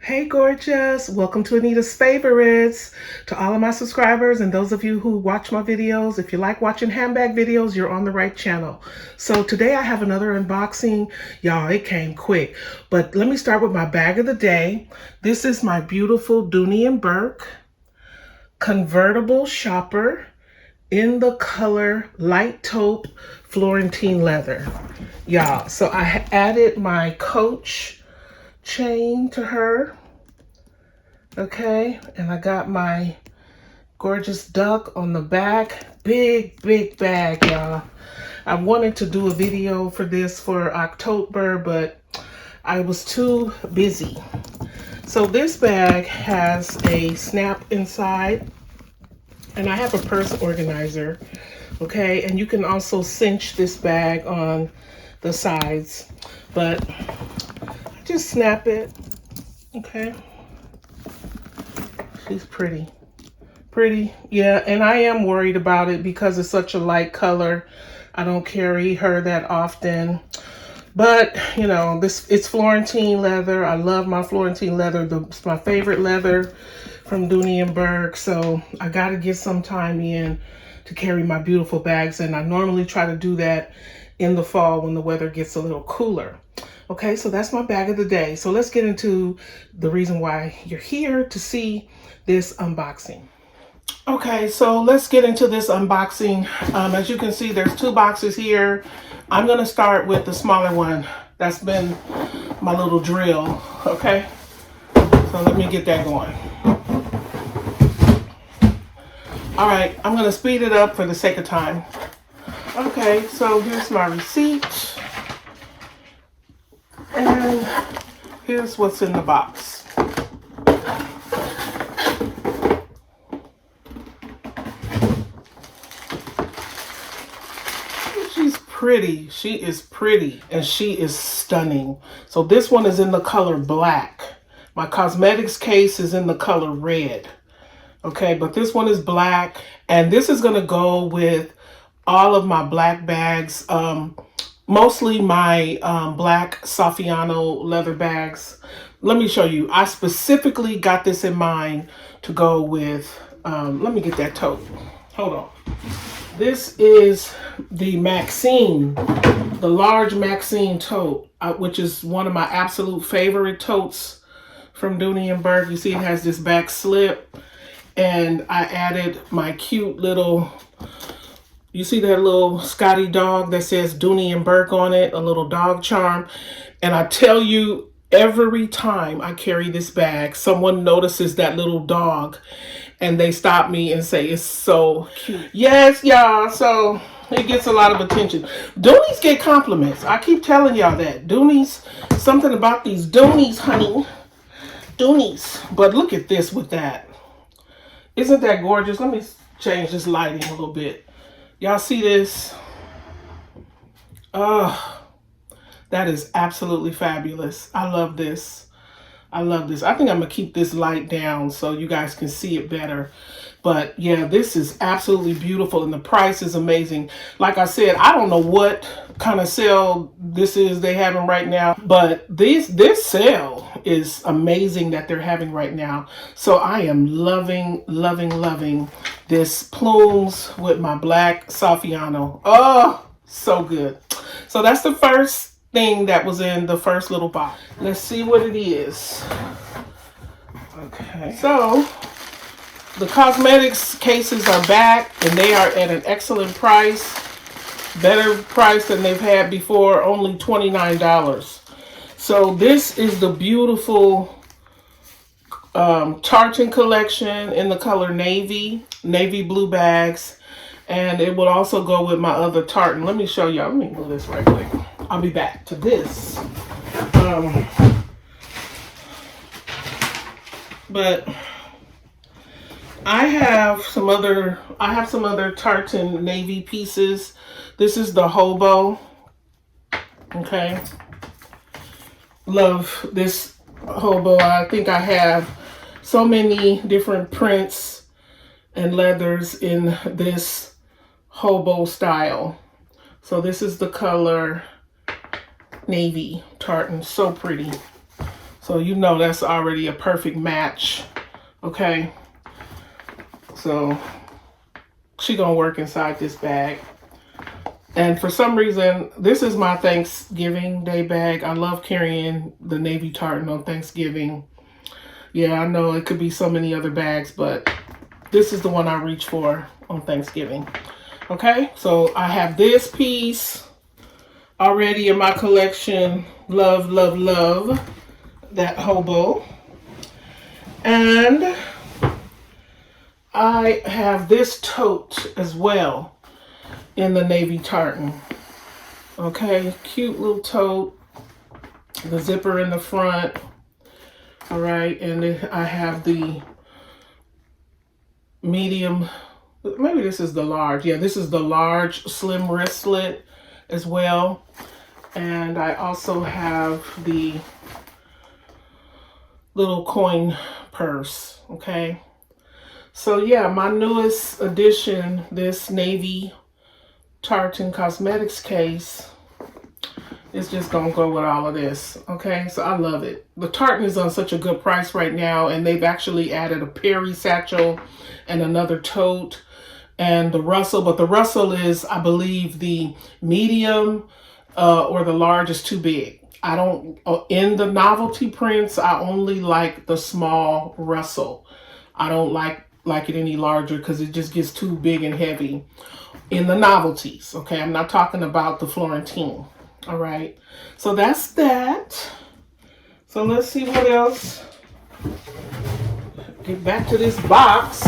Hey gorgeous, welcome to Anita's Favorites. To all of my subscribers and those of you who watch my videos, if you like watching handbag videos, you're on the right channel. So today I have another unboxing. Y'all, it came quick, but let me start with my bag of the day. This is my beautiful Dooney Bourke convertible shopper in the color light taupe Florentine leather. Y'all, so I added my Coach chain to her. Okay, and I got my gorgeous duck on the back. Big bag, y'all. I wanted to do a video for this for October, but I was too busy. So this bag has a snap inside, and I have a purse organizer. Okay, and you can also cinch this bag on the sides, but just snap it. Okay, she's pretty, yeah. And I am worried about it because it's such a light color. I don't carry her that often, but you know, it's Florentine leather. I love my Florentine leather. It's my favorite leather from Dooney Bourke. So I got to get some time in to carry my beautiful bags, and I normally try to do that in the fall when the weather gets a little cooler. Okay, so that's my bag of the day. So let's get into the reason why you're here to see this unboxing. Okay, so let's get into this unboxing. As you can see, there's two boxes here. I'm gonna start with the smaller one. That's been my little drill, okay? So let me get that going. All right, I'm gonna speed it up for the sake of time. Okay, so here's my receipt. And here's what's in the box. She's pretty. She is pretty, and she is stunning. So this one is in the color black. My cosmetics case is in the color red. Okay, but this one is black, and this is gonna go with all of my black bags. Mostly my black Saffiano leather bags. Let me show you. I specifically got this in mind to go with, let me get that tote. Hold on. This is the Maxine, the large Maxine tote, which is one of my absolute favorite totes from Dooney Bourke. You see it has this back slip, and I added my cute little, you see that little Scotty dog that says Dooney Bourke on it, a little dog charm. And I tell you, every time I carry this bag, someone notices that little dog and they stop me and say, it's so cute. Yes, y'all, so it gets a lot of attention. Dooneys get compliments. I keep telling y'all that. Dooneys, something about these Dooneys, honey. Dooneys. But look at this with that. Isn't that gorgeous? Let me change this lighting a little bit. Y'all see this? Oh, that is absolutely fabulous. I love this. I love this. I think I'm going to keep this light down so you guys can see it better. But yeah, this is absolutely beautiful, and the price is amazing. Like I said, I don't know what kind of sale this is they having right now, but this sale is amazing that they're having right now. So I am loving this Plumes with my black Saffiano. Oh, so good. So that's the first thing that was in the first little box. Let's see what it is. Okay, so the cosmetics cases are back, and they are at an excellent price. Better price than they've had before, only $29. So this is the beautiful Tartan collection in the color navy blue bags. And it will also go with my other Tartan. Let me show y'all. Let me move this right quick. I'll be back to this. But I have some other Tartan navy pieces. This is the hobo. Okay. Love this hobo. I think I have so many different prints and leathers in this hobo style. So this is the color navy tartan. So pretty. So you know that's already a perfect match. Okay. So she gonna work inside this bag. And for some reason, this is my Thanksgiving Day bag. I love carrying the navy tartan on Thanksgiving. Yeah, I know it could be so many other bags, but this is the one I reach for on Thanksgiving. Okay, so I have this piece already in my collection. Love, love, love that hobo. And I have this tote as well in the navy tartan. Okay, cute little tote. The zipper in the front. All right, and then I have the medium, maybe this is the large. Yeah, this is the large slim wristlet as well. And I also have the little coin purse, okay? So yeah, my newest addition, this navy tartan cosmetics case, is just gonna go with all of this, okay? So I love it. The tartan is on such a good price right now, and they've actually added a Perry satchel and another tote and the Russell, but the Russell is, I believe, the medium or the large is too big. I don't, in the novelty prints, I only like the small Russell. I don't like it any larger because it just gets too big and heavy in the novelties, okay? I'm not talking about the Florentine, all right? So that's that. So let's see what else. Get back to this box.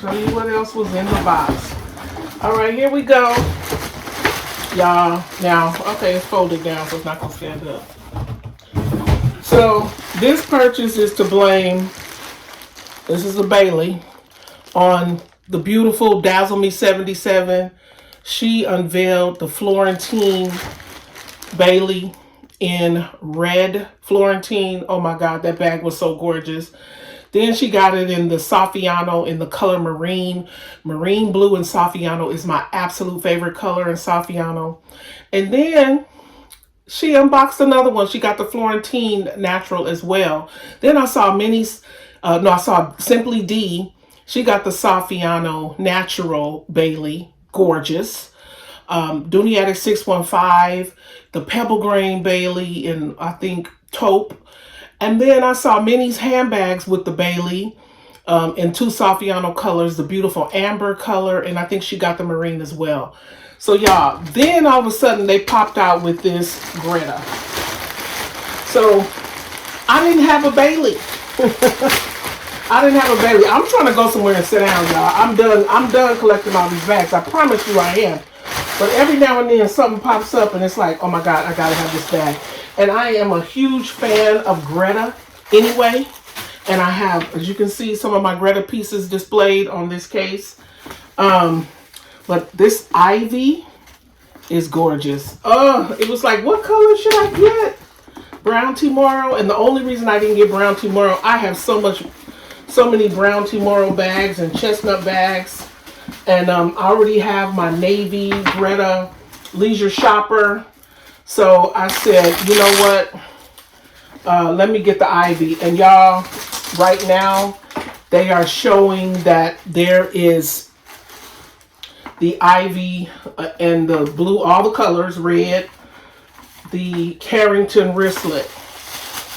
Show you what else was in the box. All right, here we go. Y'all, now, okay, it's folded down, so it's not gonna stand up. So this purchase is to blame, this is a Bailey, on the beautiful Dazzle Me 77. She unveiled the Florentine Bailey in red Florentine. Oh my God, that bag was so gorgeous. Then she got it in the Saffiano in the color marine. Marine blue and Saffiano is my absolute favorite color in Saffiano. And then she unboxed another one. She got the Florentine natural as well. Then I saw I saw Simply D. She got the Saffiano natural Bailey, gorgeous. Dooney Bourke 615, the Pebble Grain Bailey in, I think, taupe. And then I saw Minnie's handbags with the Bailey in two Saffiano colors, the beautiful amber color, and I think she got the marine as well. So y'all, then all of a sudden they popped out with this Gretta. So I didn't have a Bailey. I didn't have a Bailey. I'm trying to go somewhere and sit down, y'all. I'm done collecting all these bags. I promise you I am. But every now and then something pops up and it's like, oh my God, I gotta have this bag. And I am a huge fan of Gretta anyway. And I have, as you can see, some of my Gretta pieces displayed on this case. But this ivy is gorgeous. Oh, it was like, what color should I get? Brown Tomorrow. And the only reason I didn't get Brown Tomorrow, I have so many Brown Tomorrow bags and chestnut bags. And I already have my navy Gretta leisure shopper. So I said, you know what? Let me get the ivy. And y'all, right now, they are showing that there is the ivy and the blue, all the colors, red, the Carrington wristlet.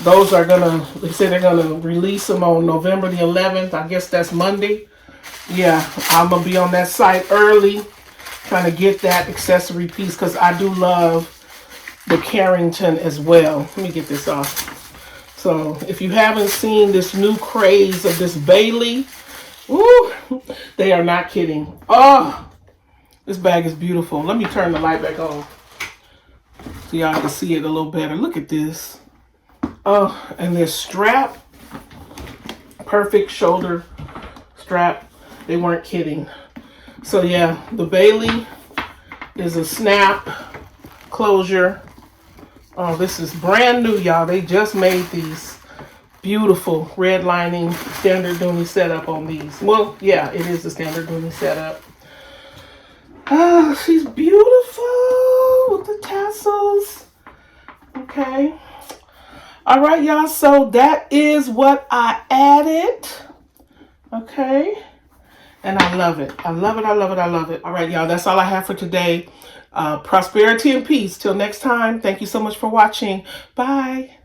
Those are gonna, they say they're gonna release them on November the 11th. I guess that's Monday. Yeah, I'm gonna be on that site early, trying to get that accessory piece because I do love the Carrington as well. Let me get this off. So if you haven't seen this new craze of this Bailey, woo, they are not kidding. Oh, this bag is beautiful. Let me turn the light back on so y'all can see it a little better. Look at this. Oh, and this strap, perfect shoulder strap. They weren't kidding. So yeah, the Bailey is a snap closure. Oh, this is brand new, y'all. They just made these beautiful red lining standard Dooney setup on these. Well, yeah, it is the standard Dooney setup. Oh, she's beautiful with the tassels. Okay. All right, y'all. So that is what I added. Okay. And I love it. I love it. I love it. I love it. All right, y'all. That's all I have for today. Prosperity and peace. Till next time. Thank you so much for watching. Bye.